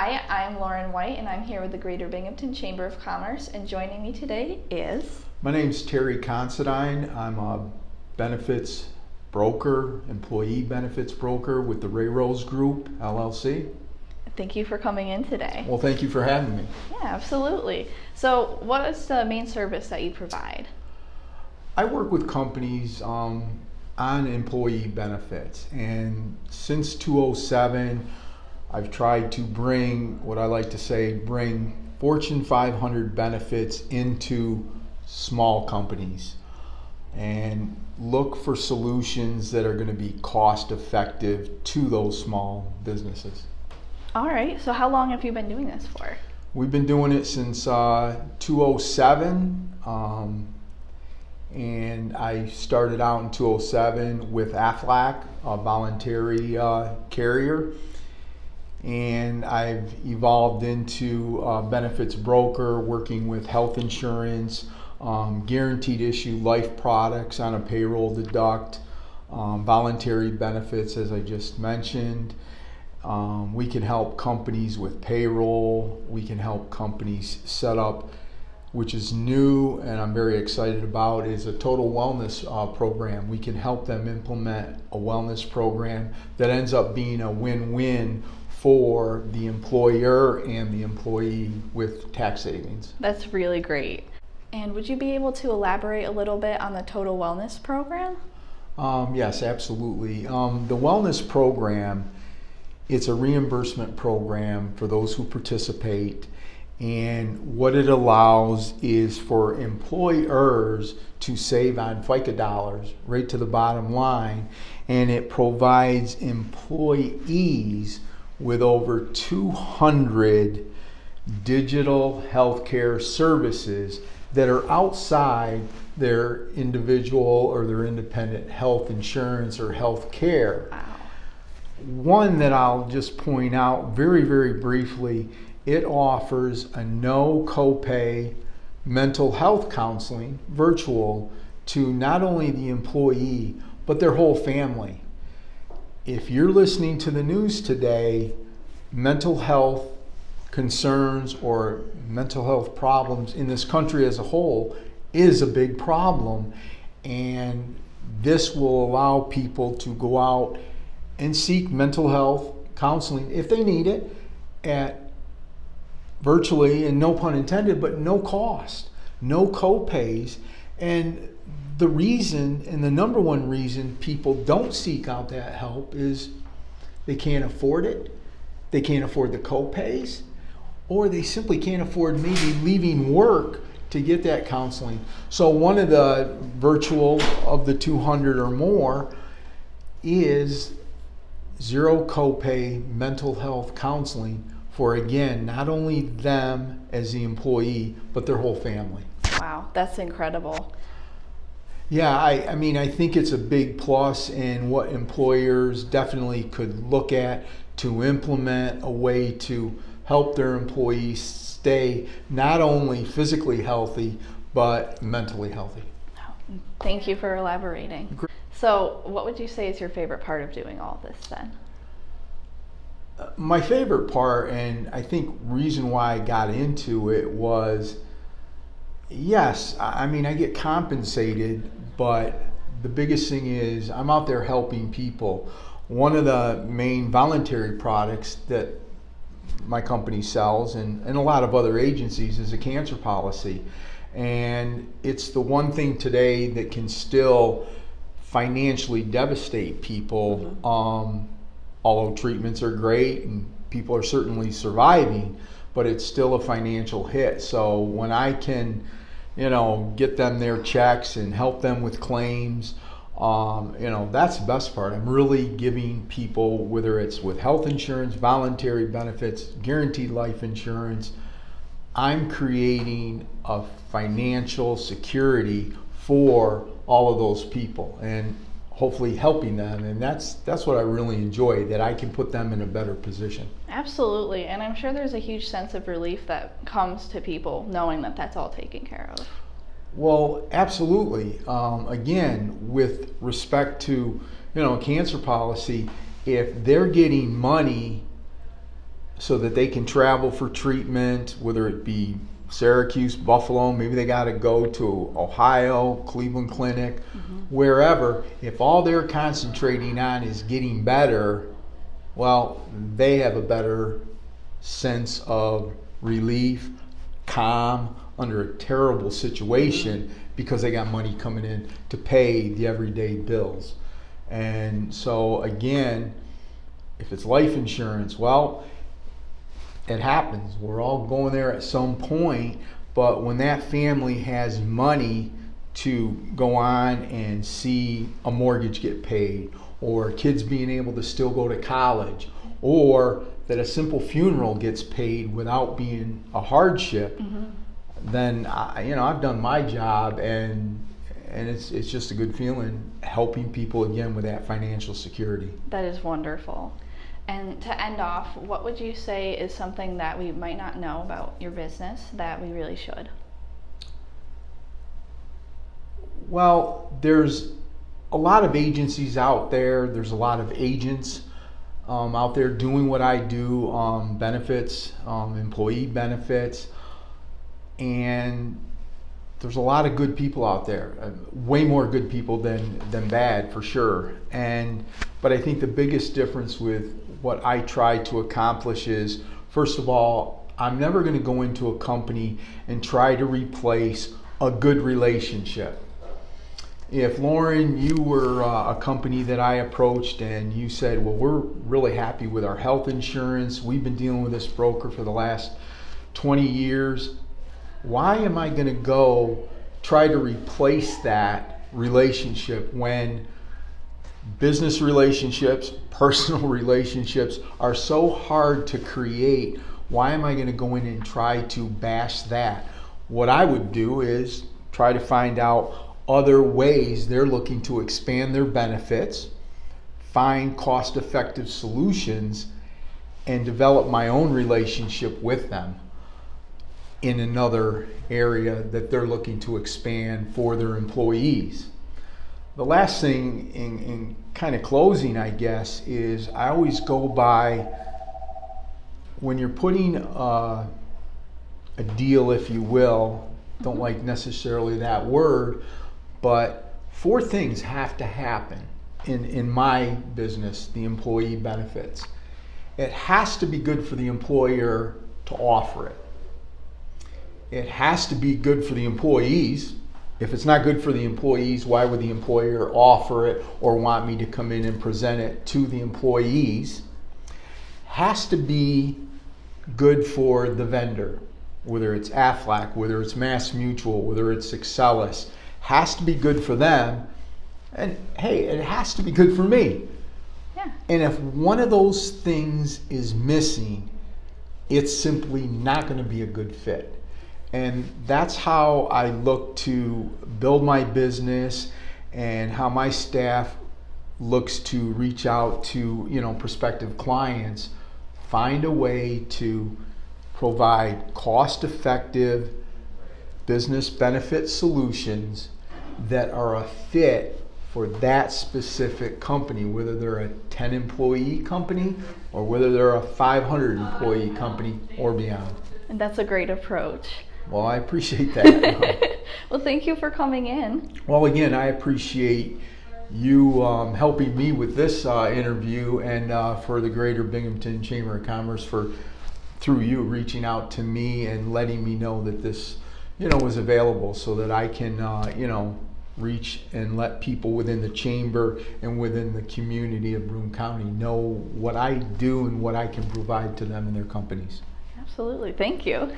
Hi, I'm Lauren White, and I'm here with the Greater Binghamton Chamber of Commerce, and joining me today is... My name's Terry Considine. I'm a benefits broker, employee benefits broker with the RayRose Group, LLC. Thank you for coming in today. Well, thank you for having me. Yeah, absolutely. So what is the main service that you provide? I work with companies on employee benefits, and since 2007, I've tried to bring Fortune 500 benefits into small companies and look for solutions that are going to be cost effective to those small businesses. All right, so how long have you been doing this for? We've been doing it since 2007, and I started out in 2007 with Aflac, a voluntary carrier, and I've evolved into a benefits broker working with health insurance, guaranteed issue life products on a payroll deduct, voluntary benefits as I just mentioned. We can help companies with payroll. We can help companies set up, which is new and I'm very excited about, is a total wellness program. We can help them implement a wellness program that ends up being a win-win for the employer and the employee with tax savings. That's really great. And would you be able to elaborate a little bit on the total wellness program? Yes, absolutely. The wellness program, it's a reimbursement program for those who participate, and what it allows is for employers to save on FICA dollars right to the bottom line, and it provides employees with over 200 digital healthcare services that are outside their individual or their independent health insurance or health care. Wow. One that I'll just point out very, very briefly, it offers a no copay mental health counseling, virtual, to not only the employee, but their whole family. If you're listening to the news today, mental health concerns or mental health problems in this country as a whole is a big problem, and this will allow people to go out and seek mental health counseling if they need it at virtually, and no pun intended, but no cost, no co-pays. And the reason, and the number one reason people don't seek out that help is they can't afford it, they can't afford the co-pays, or they simply can't afford maybe leaving work to get that counseling. So one of the virtual of the 200 or more is zero copay mental health counseling for, again, not only them as the employee, but their whole family. Wow, that's incredible. Yeah, I mean, I think it's a big plus, and what employers definitely could look at to implement a way to help their employees stay not only physically healthy, but mentally healthy. Thank you for elaborating. So what would you say is your favorite part of doing all this then? My favorite part, and I think reason why I got into it was, yes, I mean, I get compensated, but the biggest thing is I'm out there helping people. One of the main voluntary products that my company sells, and a lot of other agencies, is a cancer policy. And it's the one thing today that can still financially devastate people. Although treatments are great and people are certainly surviving, but it's still a financial hit. So when I can, get them their checks and help them with claims, that's the best part. I'm really giving people, whether it's with health insurance, voluntary benefits, guaranteed life insurance, I'm creating a financial security for all of those people and hopefully helping them. And that's what I really enjoy, that I can put them in a better position. Absolutely. And I'm sure there's a huge sense of relief that comes to people knowing that that's all taken care of. Well, absolutely. Again, with respect to, a cancer policy, if they're getting money so that they can travel for treatment, whether it be Syracuse, Buffalo, maybe they got to go to Ohio, Cleveland Clinic, wherever. If all they're concentrating on is getting better, well, they have a better sense of relief, calm under a terrible situation because they got money coming in to pay the everyday bills. And so again, if it's life insurance, well, it happens. We're all going there at some point, but when that family has money to go on and see a mortgage get paid, or kids being able to still go to college, or that a simple funeral gets paid without being a hardship, then I've done my job, and it's just a good feeling helping people again with that financial security. That is wonderful. And to end off, what would you say is something that we might not know about your business that we really should? Well, there's a lot of agencies out there. There's a lot of agents out there doing what I do, benefits, employee benefits, and there's a lot of good people out there, way more good people than bad for sure. But I think the biggest difference with what I try to accomplish is, first of all, I'm never going to go into a company and try to replace a good relationship. If Lauren, you were a company that I approached and you said, well, we're really happy with our health insurance, we've been dealing with this broker for the last 20 years, why am I going to go try to replace that relationship when business relationships, personal relationships are so hard to create? Why am I going to go in and try to bash that? What I would do is try to find out other ways they're looking to expand their benefits, find cost-effective solutions, and develop my own relationship with them in another area that they're looking to expand for their employees. The last thing in kind of closing, I guess, is I always go by, when you're putting a deal, if you will, don't like necessarily that word, but 4 things have to happen in my business, the employee benefits. It has to be good for the employer to offer it. It has to be good for the employees. If it's not good for the employees, why would the employer offer it or want me to come in and present it to the employees? Has to be good for the vendor, whether it's Aflac, whether it's Mass Mutual, whether it's Excellus. Has to be good for them. And hey, it has to be good for me. Yeah. And if one of those things is missing, it's simply not going to be a good fit. And that's how I look to build my business, and how my staff looks to reach out to prospective clients. Find a way to provide cost-effective business benefit solutions that are a fit for that specific company, whether they're a 10 employee company or whether they're a 500 employee company or beyond. And that's a great approach. Well, I appreciate that. Well, thank you for coming in. Well, again, I appreciate you helping me with this interview, and for the Greater Binghamton Chamber of Commerce for, through you, reaching out to me and letting me know that this was available, so that I can reach and let people within the chamber and within the community of Broome County know what I do and what I can provide to them and their companies. Absolutely. Thank you.